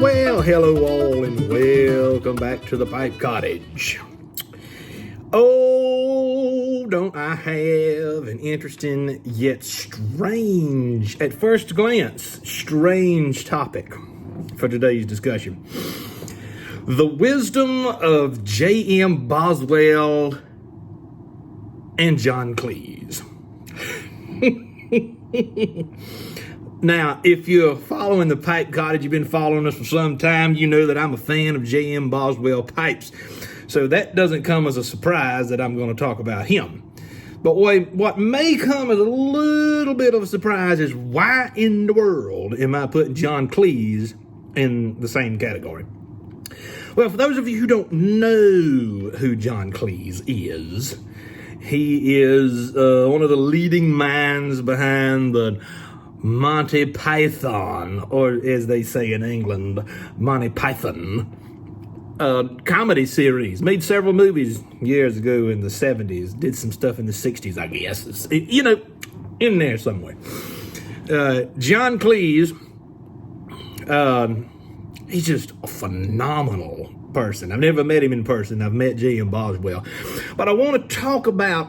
Well, hello all and welcome back to the Pipe Cottage. Oh, don't I have an interesting yet strange, at first glance, strange topic for today's discussion. The wisdom of J.M. Boswell and John Cleese. Now, if you're following the Pipe Cottage, you've been following us for some time, you know that I'm a fan of J.M. Boswell pipes. So that doesn't come as a surprise that I'm going to talk about him. But what may come as a little bit of a surprise is why in the world am I putting John Cleese in the same category? Well, for those of you who don't know who John Cleese is, he is one of the leading minds behind the Monty Python, or as they say in England, Monty Python, comedy series. Made several movies years ago in the 70s. Did some stuff in the 60s, I guess. In there somewhere. John Cleese, he's just a phenomenal person. I've never met him in person. I've met J.M. Boswell. But I want to talk about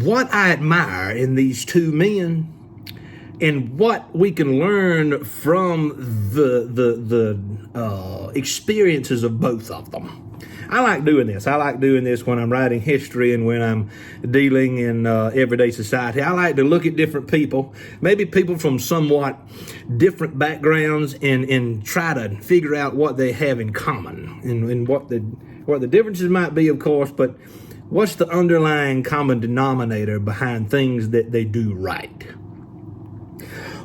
what I admire in these two men and what we can learn from the experiences of both of them. I like doing this. I like doing this when I'm writing history and when I'm dealing in everyday society. I like to look at different people, maybe people from somewhat different backgrounds, and try to figure out what they have in common and what the differences might be, of course, but what's the underlying common denominator behind things that they do right.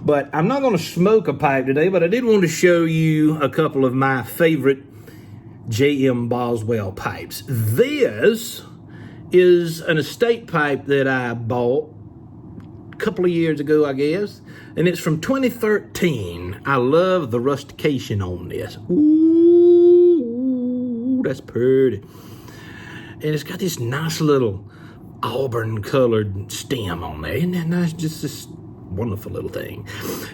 But I'm not going to smoke a pipe today, but I did want to show you a couple of my favorite J.M. Boswell pipes. This is an estate pipe that I bought a couple of years ago, I guess, and it's from 2013. I love the rustication on this. Ooh, that's pretty. And it's got this nice little auburn-colored stem on there. Isn't that nice? Just this wonderful little thing.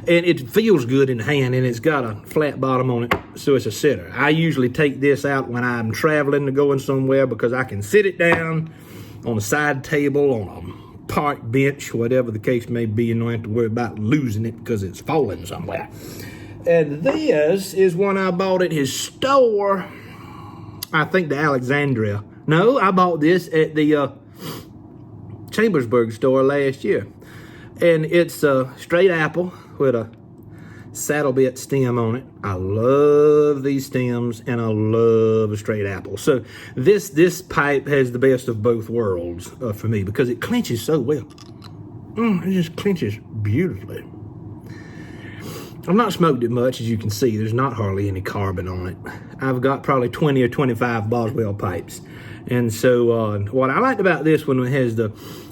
And it feels good in the hand, and it's got a flat bottom on it, so it's a sitter. I usually take this out when I'm traveling or going somewhere because I can sit it down on a side table, on a park bench, whatever the case may be, and don't have to worry about losing it because it's falling somewhere. And this is one I bought at his store, I think the Alexandria. No, I bought this at the Chambersburg store last year. And it's a straight apple with a saddle bit stem on it. I love these stems, and I love a straight apple. So this pipe has the best of both worlds for me because it clenches so well. It just clenches beautifully. I've not smoked it much, as you can see. There's not hardly any carbon on it. I've got probably 20 or 25 Boswell pipes. And so what I liked about this one has I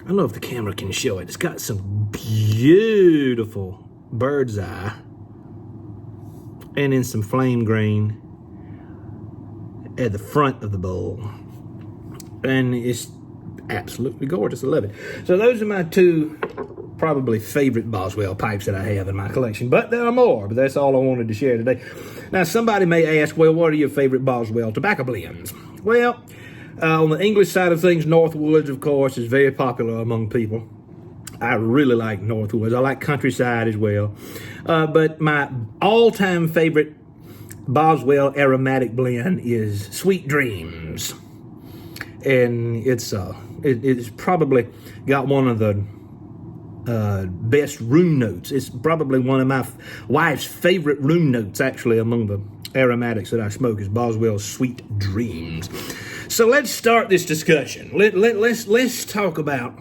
don't know if the camera can show it. It's got some beautiful bird's eye and then some flame green at the front of the bowl. And it's absolutely gorgeous. I love it. So those are my two probably favorite Boswell pipes that I have in my collection. But there are more, but that's all I wanted to share today. Now, somebody may ask, well, what are your favorite Boswell tobacco blends? Well, on the English side of things, Northwoods, of course, is very popular among people. I really like Northwoods. I like Countryside as well. But my all-time favorite Boswell aromatic blend is Sweet Dreams. And it's probably got one of the best room notes. It's probably one of my wife's favorite room notes, actually, among the aromatics that I smoke, is Boswell's Sweet Dreams. So let's start this discussion. Let's talk about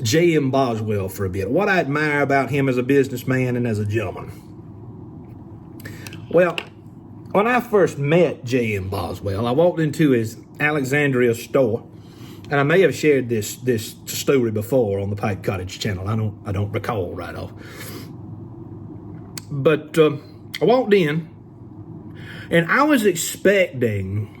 J.M. Boswell for a bit. What I admire about him as a businessman and as a gentleman. Well, when I first met J.M. Boswell, I walked into his Alexandria store, and I may have shared this story before on the Pipe Cottage channel. I don't recall right off. But I walked in, and I was expecting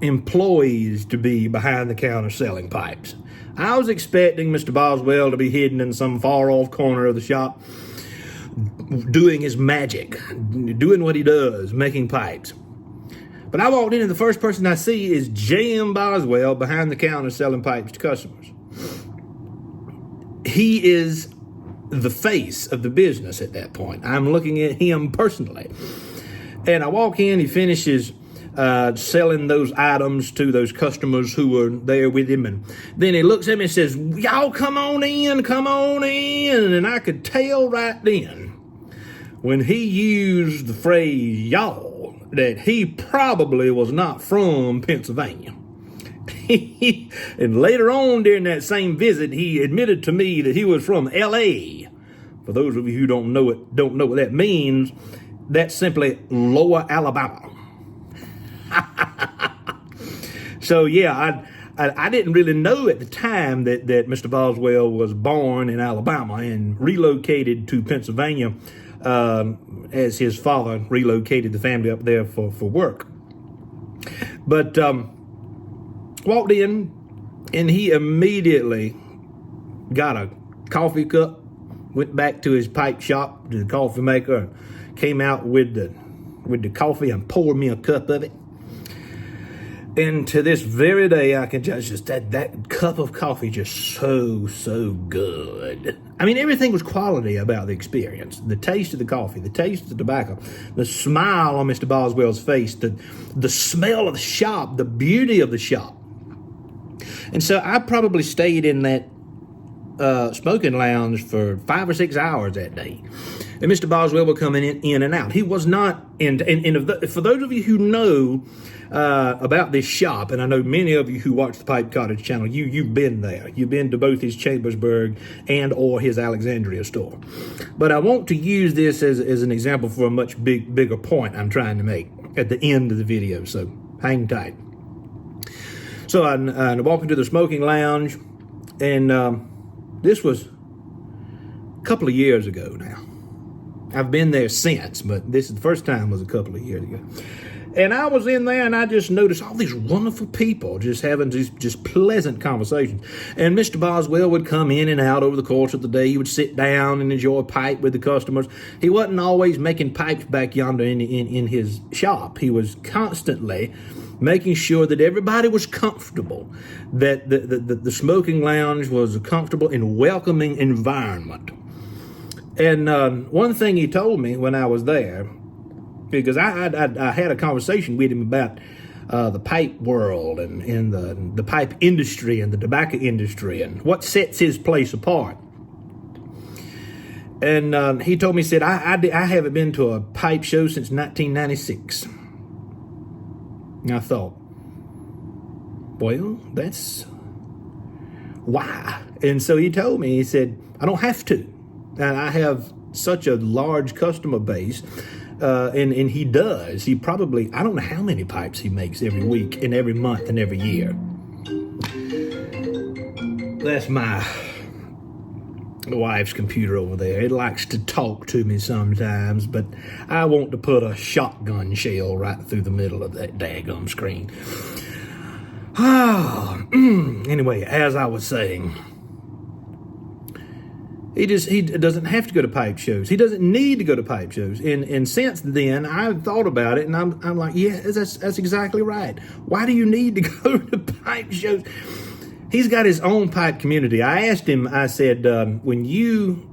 employees to be behind the counter selling pipes. I was expecting Mr. Boswell to be hidden in some far off corner of the shop doing his magic, doing what he does, making pipes. But I walked in and the first person I see is J.M. Boswell behind the counter selling pipes to customers. He is the face of the business at that point. I'm looking at him personally. And I walk in, he finishes selling those items to those customers who were there with him. And then he looks at me and says, y'all come on in. And I could tell right then when he used the phrase y'all that he probably was not from Pennsylvania. And later on during that same visit, he admitted to me that he was from L.A. For those of you who don't know what that means, that's simply Lower Alabama. So yeah, I didn't really know at the time that Mr. Boswell was born in Alabama and relocated to Pennsylvania as his father relocated the family up there for work. But walked in, and he immediately got a coffee cup, went back to his pipe shop, to the coffee maker, came out with the coffee and poured me a cup of it. And to this very day, I can just that cup of coffee just so good. I mean, everything was quality about the experience. The taste of the coffee, the taste of the tobacco, the smile on Mr. Boswell's face, the smell of the shop, the beauty of the shop. And so I probably stayed in that smoking lounge for 5 or 6 hours that day. And Mr. Boswell would come in and out. He was not, and for those of you who know about this shop, and I know many of you who watch the Pipe Cottage channel, you've been there. You've been to both his Chambersburg and or his Alexandria store. But I want to use this as an example for a much bigger point I'm trying to make at the end of the video, so hang tight. So I walk into the smoking lounge, and this was a couple of years ago now. I've been there since, but this is the first time was a couple of years ago. And I was in there, and I just noticed all these wonderful people just having just pleasant conversations. And Mr. Boswell would come in and out over the course of the day. He would sit down and enjoy a pipe with the customers. He wasn't always making pipes back yonder in his shop. He was constantly making sure that everybody was comfortable, that the smoking lounge was a comfortable and welcoming environment. And one thing he told me when I was there, because I had a conversation with him about the pipe world and the pipe industry and the tobacco industry and what sets his place apart. And he told me, he said, I haven't been to a pipe show since 1996. And I thought, well, that's why. And so he told me, he said, I don't have to. And I have such a large customer base, and he does. He probably, I don't know how many pipes he makes every week and every month and every year. That's my wife's computer over there. It likes to talk to me sometimes, but I want to put a shotgun shell right through the middle of that daggum screen. Anyway, as I was saying, he doesn't have to go to pipe shows. He doesn't need to go to pipe shows. And since then, I've thought about it, and I'm like, yeah, that's exactly right. Why do you need to go to pipe shows? He's got his own pipe community. I asked him, I said, when you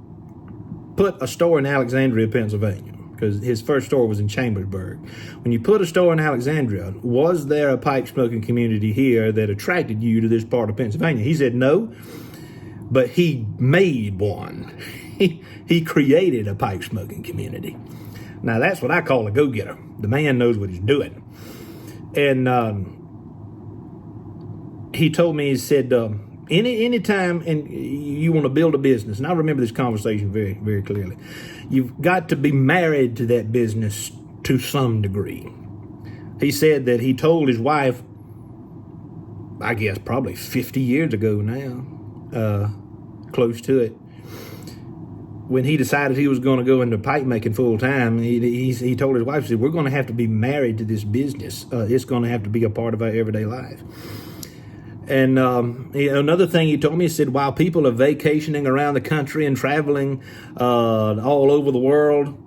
put a store in Alexandria, Pennsylvania, because his first store was in Chambersburg, when you put a store in Alexandria, was there a pipe smoking community here that attracted you to this part of Pennsylvania? He said no. But he made one. He created a pipe smoking community. Now that's what I call a go-getter. The man knows what he's doing. And he told me, he said, any time and you want to build a business, and I remember this conversation very, very clearly, you've got to be married to that business to some degree. He said that he told his wife, I guess probably 50 years ago now, close to it, when he decided he was going to go into pipe making full time, he told his wife, he said, we're going to have to be married to this business. It's going to have to be a part of our everyday life. And another thing he told me, he said, while people are vacationing around the country and traveling all over the world,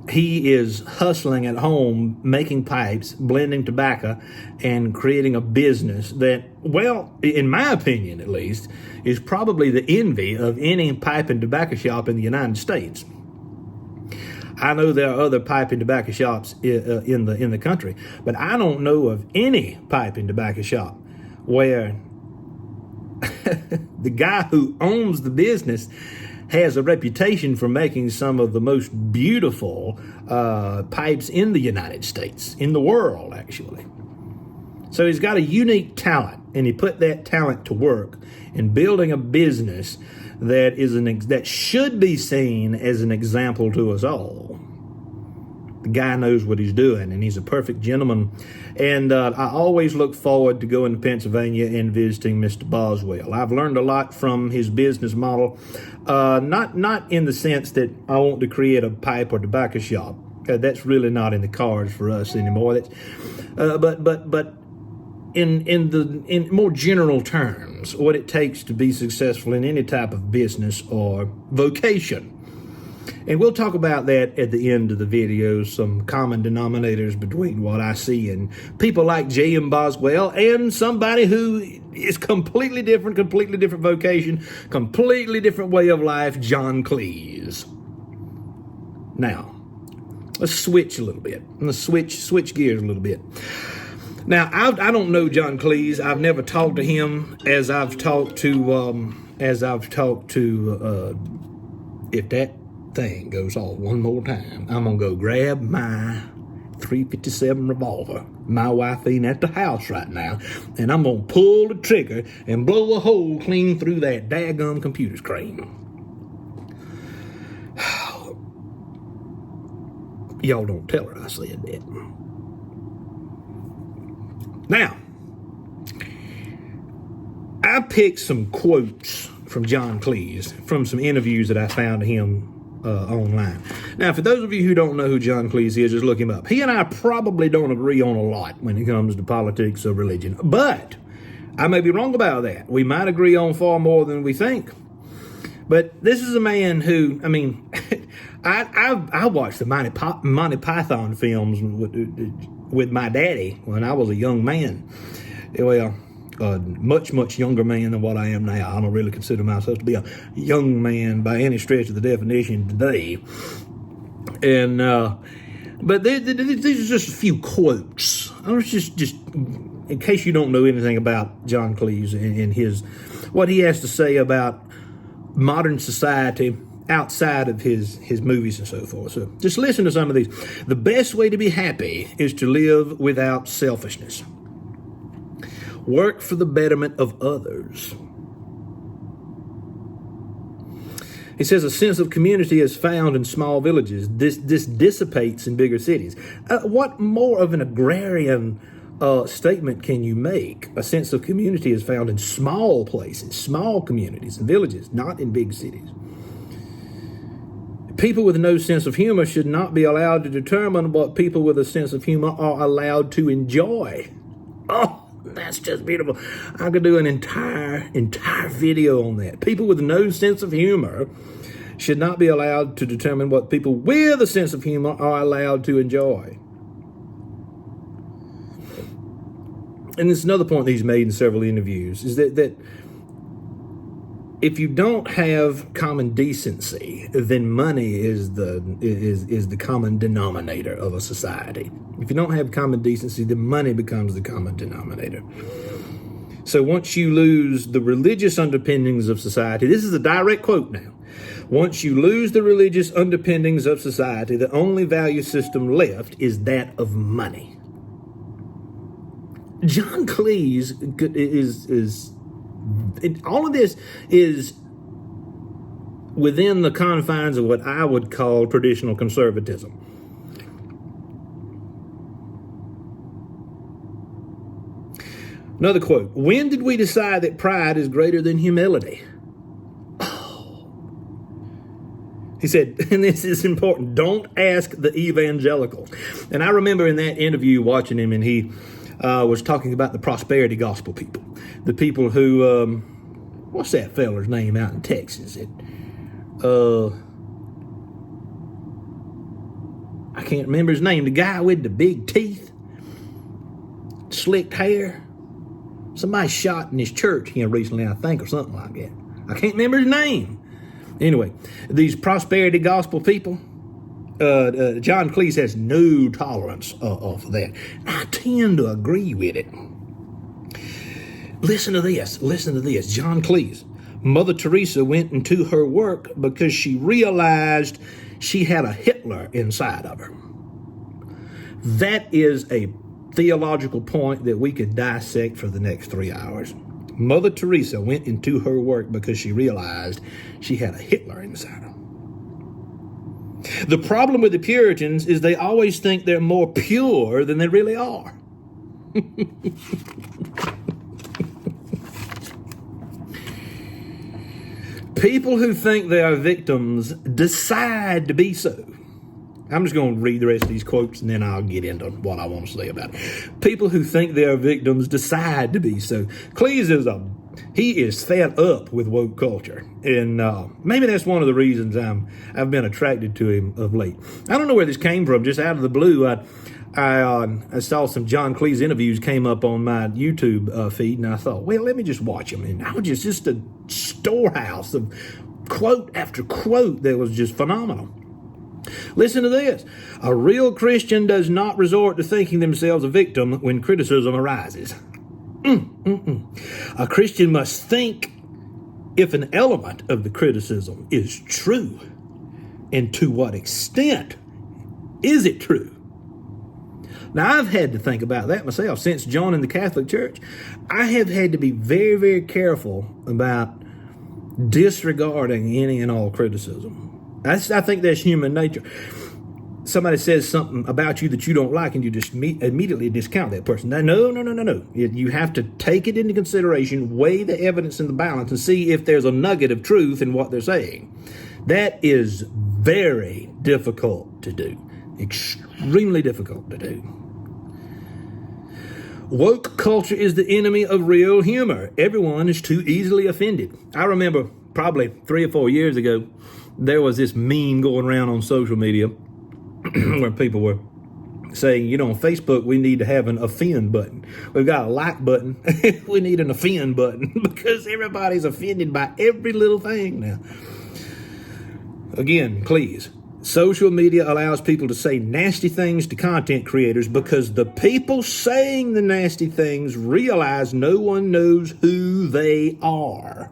he is hustling at home, making pipes, blending tobacco, and creating a business that, well, in my opinion at least, is probably the envy of any pipe and tobacco shop in the United States. I know there are other pipe and tobacco shops in the country, but I don't know of any pipe and tobacco shop where the guy who owns the business has a reputation for making some of the most beautiful pipes in the United States, in the world, actually. So he's got a unique talent, and he put that talent to work in building a business that that should be seen as an example to us all. The guy knows what he's doing, and he's a perfect gentleman. And I always look forward to going to Pennsylvania and visiting Mr. Boswell. I've learned a lot from his business model, not in the sense that I want to create a pipe or tobacco shop. That's really not in the cards for us anymore. But in more general terms, what it takes to be successful in any type of business or vocation. And we'll talk about that at the end of the video, some common denominators between what I see in people like J.M. Boswell and somebody who is completely different vocation, completely different way of life, John Cleese. Now, let's switch a little bit. Let's switch gears a little bit. Now, I don't know John Cleese. I've never talked to him as I've talked to if that thing goes off one more time, I'm gonna go grab my .357 revolver. My wife ain't at the house right now, and I'm gonna pull the trigger and blow a hole clean through that daggum computer screen. Y'all don't tell her I said that. Now, I picked some quotes from John Cleese from some interviews that I found of him online. Now, for those of you who don't know who John Cleese is, just look him up. He and I probably don't agree on a lot when it comes to politics or religion, but I may be wrong about that. We might agree on far more than we think. But this is a man who, I mean, I watched the Monty Python films with my daddy when I was a young man. Well, a much younger man than what I am now. I don't really consider myself to be a young man by any stretch of the definition today. And but these are just a few quotes. I was just in case you don't know anything about John Cleese and what he has to say about modern society outside of his movies and so forth. So just listen to some of these. The best way to be happy is to live without selfishness. Work for the betterment of others. He says a sense of community is found in small villages. This dissipates in bigger cities. What more of an agrarian statement can you make? A sense of community is found in small places, small communities and villages, not in big cities. People with no sense of humor should not be allowed to determine what people with a sense of humor are allowed to enjoy. Oh, that's just beautiful. I could do an entire video on that. People with no sense of humor should not be allowed to determine what people with a sense of humor are allowed to enjoy. And there's another point that he's made in several interviews, is that if you don't have common decency, then money is the common denominator of a society. If you don't have common decency, then money becomes the common denominator. So once you lose the religious underpinnings of society, this is a direct quote now. Once you lose the religious underpinnings of society, the only value system left is that of money. John Cleese is all of this is within the confines of what I would call traditional conservatism. Another quote, when did we decide that pride is greater than humility? Oh. He said, and this is important, don't ask the evangelical. And I remember in that interview watching him, and he was talking about the prosperity gospel people. The people who, what's that feller's name out in Texas? I can't remember his name. The guy with the big teeth, slicked hair. Somebody shot in his church recently, I think, or something like that. I can't remember his name. Anyway, these prosperity gospel people, John Cleese has no tolerance of that. I tend to agree with it. Listen to this. John Cleese. Mother Teresa went into her work because she realized she had a Hitler inside of her. That is a theological point that we could dissect for the next 3 hours. Mother Teresa went into her work because she realized she had a Hitler inside her. The problem with the Puritans is they always think they're more pure than they really are. People who think they are victims decide to be so. I'm just going to read the rest of these quotes and then I'll get into what I want to say about it. People who think they are victims decide to be so. Cleese he is fed up with woke culture. And maybe that's one of the reasons I've been attracted to him of late. I don't know where this came from. Just out of the blue, I saw some John Cleese interviews came up on my YouTube feed, and I thought, well, let me just watch them. And I was just a storehouse of quote after quote that was just phenomenal. Listen to this. A real Christian does not resort to thinking themselves a victim when criticism arises. A Christian must think if an element of the criticism is true, and to what extent is it true. Now, I've had to think about that myself since joining the Catholic Church. I have had to be very, very careful about disregarding any and all criticism. I think that's human nature. Somebody says something about you that you don't like and you just immediately discount that person. No. You have to take it into consideration, weigh the evidence in the balance, and see if there's a nugget of truth in what they're saying. That is very difficult to do. Extremely difficult to do. Woke culture is the enemy of real humor. Everyone is too easily offended. I remember probably 3 or 4 years ago, there was this meme going around on social media where people were saying, on Facebook, we need to have an offend button. We've got a like button. We need an offend button because everybody's offended by every little thing now. Again, please. Social media allows people to say nasty things to content creators because the people saying the nasty things realize no one knows who they are.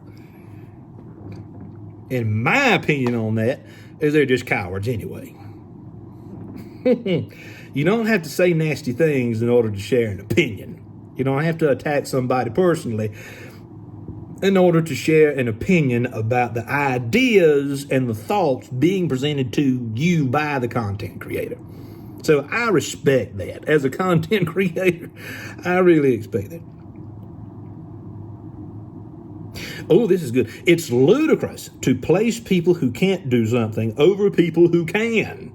And my opinion on that is they're just cowards anyway. You don't have to say nasty things in order to share an opinion. You don't have to attack somebody personally in order to share an opinion about the ideas and the thoughts being presented to you by the content creator. So I respect that. As a content creator, I really expect that. Oh, this is good. It's ludicrous to place people who can't do something over people who can.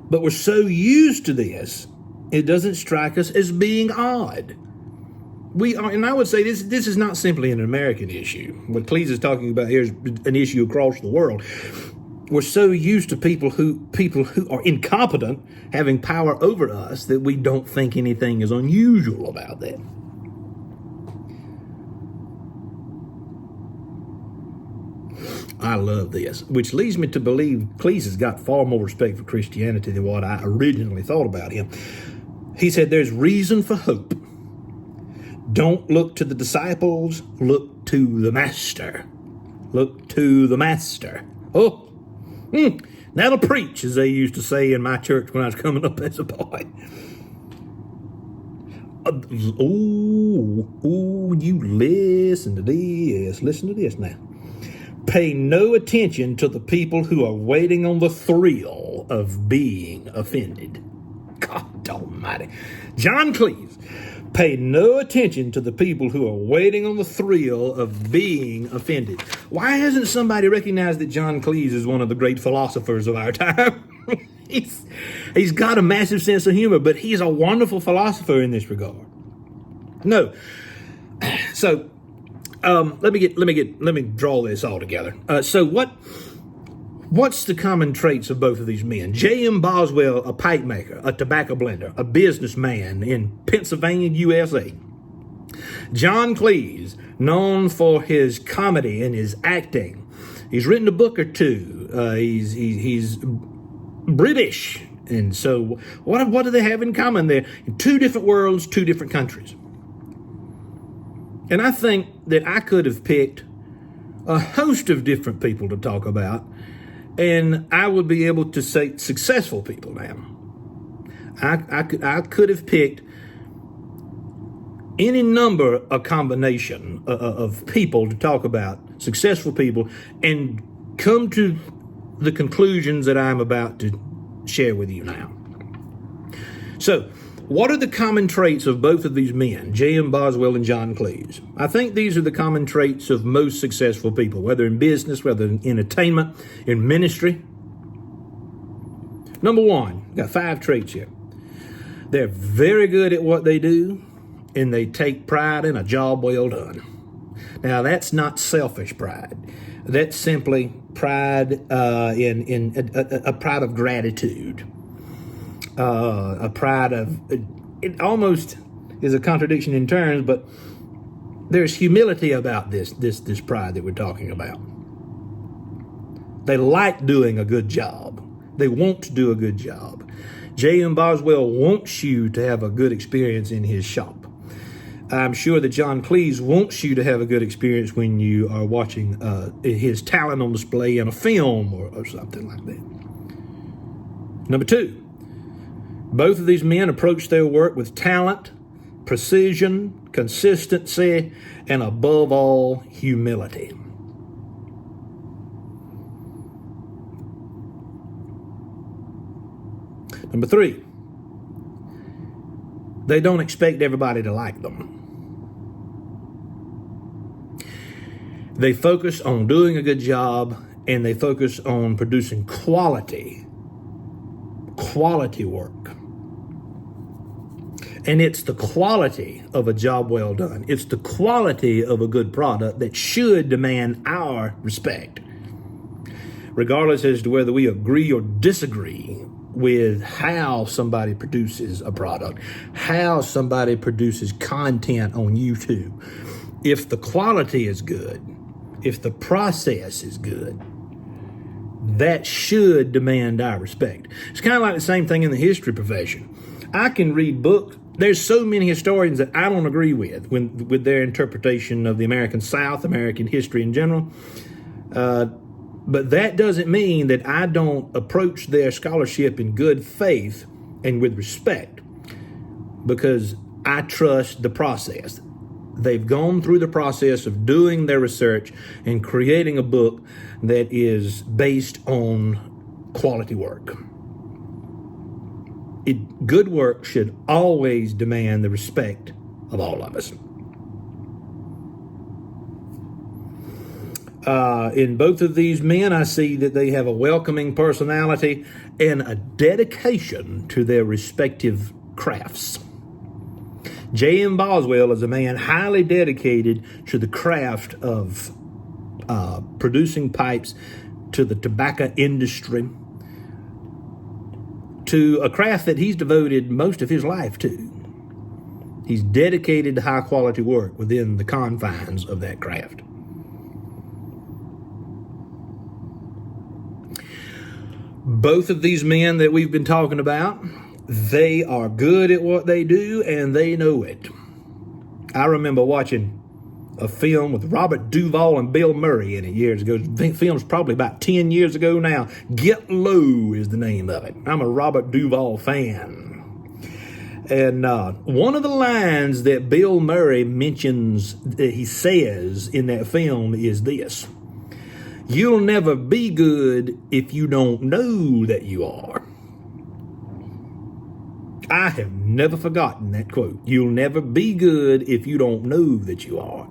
But we're so used to this, it doesn't strike us as being odd. We are, and I would say this is not simply an American issue. What Cleese is talking about here is an issue across the world. We're so used to people who are incompetent having power over us that we don't think anything is unusual about that. I love this, which leads me to believe Cleese has got far more respect for Christianity than what I originally thought about him. He said, there's reason for hope. Don't look to the disciples, look to the master. Look to the master. Oh, that'll preach, as they used to say in my church when I was coming up as a boy. You listen to this. Listen to this now. Pay no attention to the people who are waiting on the thrill of being offended. God almighty. John Cleese. Pay no attention to the people who are waiting on the thrill of being offended. Why hasn't somebody recognized that John Cleese is one of the great philosophers of our time? he's got a massive sense of humor, but he's a wonderful philosopher in this regard. No, so let me draw this all together. So what's the common traits of both of these men? J.M. Boswell, a pipe maker, a tobacco blender, a businessman in Pennsylvania, USA. John Cleese, known for his comedy and his acting. He's written a book or two. He's British. And so what do they have in common there? Two different worlds, two different countries. And I think that I could have picked a host of different people to talk about, and I would be able to say successful people now. I could have picked any number, a combination of people to talk about, successful people, and come to the conclusions that I'm about to share with you now. So, what are the common traits of both of these men, J.M. Boswell and John Cleese? I think these are the common traits of most successful people, whether in business, whether in entertainment, in ministry. Number one, got 5 traits here. They're very good at what they do, and they take pride in a job well done. Now, that's not selfish pride. That's simply pride in a pride of gratitude. A pride of, it almost is a contradiction in terms, but there's humility about this pride that we're talking about. They like doing a good job. They want to do a good job. J.M. Boswell wants you to have a good experience in his shop. I'm sure that John Cleese wants you to have a good experience when you are watching his talent on display in a film or something like that. Number 2, both of these men approach their work with talent, precision, consistency, and above all, humility. Number 3, they don't expect everybody to like them. They focus on doing a good job, and they focus on producing quality work. And it's the quality of a job well done. It's the quality of a good product that should demand our respect, regardless as to whether we agree or disagree with how somebody produces a product, how somebody produces content on YouTube. If the quality is good, if the process is good, that should demand our respect. It's kind of like the same thing in the history profession. I can read books. There's so many historians that I don't agree with their interpretation of the American South, American history in general. But that doesn't mean that I don't approach their scholarship in good faith and with respect, because I trust the process. They've gone through the process of doing their research and creating a book that is based on quality work. Good work should always demand the respect of all of us. In both of these men, I see that they have a welcoming personality and a dedication to their respective crafts. J.M. Boswell is a man highly dedicated to the craft of producing pipes, to the tobacco industry, to a craft that he's devoted most of his life to. He's dedicated to high quality work within the confines of that craft. Both of these men that we've been talking about, they are good at what they do, and they know it. I remember watching a film with Robert Duvall and Bill Murray in it years ago. The film's probably about 10 years ago now. Get Low is the name of it. I'm a Robert Duvall fan. And one of the lines that Bill Murray mentions, that he says in that film, is this: "You'll never be good if you don't know that you are." I have never forgotten that quote. You'll never be good if you don't know that you are.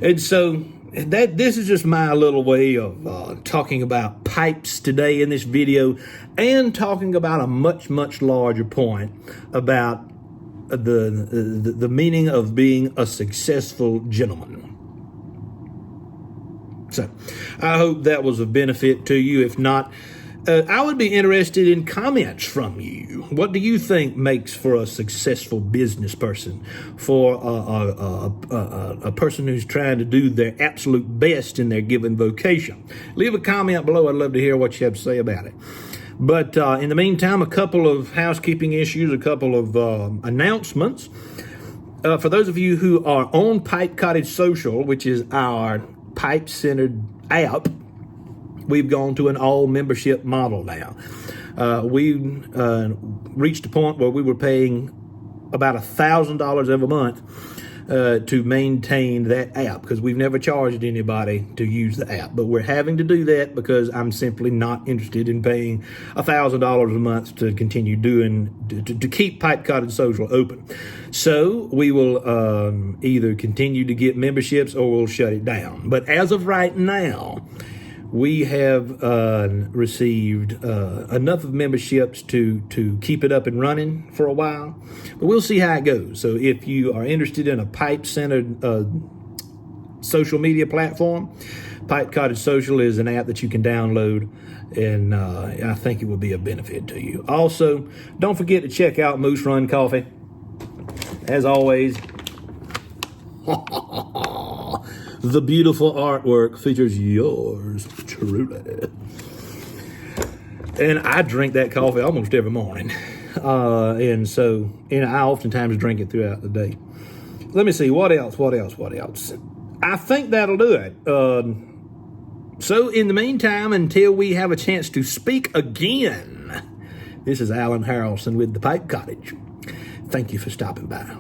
And so this is just my little way of talking about pipes today in this video, and talking about a much, much larger point about the meaning of being a successful gentleman. So I hope that was of benefit to you. If not, I would be interested in comments from you. What do you think makes for a successful business person, for a person who's trying to do their absolute best in their given vocation? Leave a comment below. I'd love to hear what you have to say about it. But in the meantime, a couple of housekeeping issues, a couple of announcements. For those of you who are on Pipe Cottage Social, which is our pipe-centered app, we've gone to an all-membership model now. We reached a point where we were paying about $1,000 every month to maintain that app, because we've never charged anybody to use the app. But we're having to do that because I'm simply not interested in paying $1,000 a month to continue to keep Pipe Cottage Social open. So we will either continue to get memberships or we'll shut it down. But as of right now, we have received enough of memberships to keep it up and running for a while, but we'll see how it goes. So if you are interested in a pipe-centered social media platform, Pipe Cottage Social is an app that you can download, and I think it will be a benefit to you. Also, don't forget to check out Moose Run Coffee. As always, the beautiful artwork features yours truly. And I drink that coffee almost every morning. And I oftentimes drink it throughout the day. Let me see, what else? I think that'll do it. So in the meantime, until we have a chance to speak again, this is Alan Harrelson with the Pipe Cottage. Thank you for stopping by.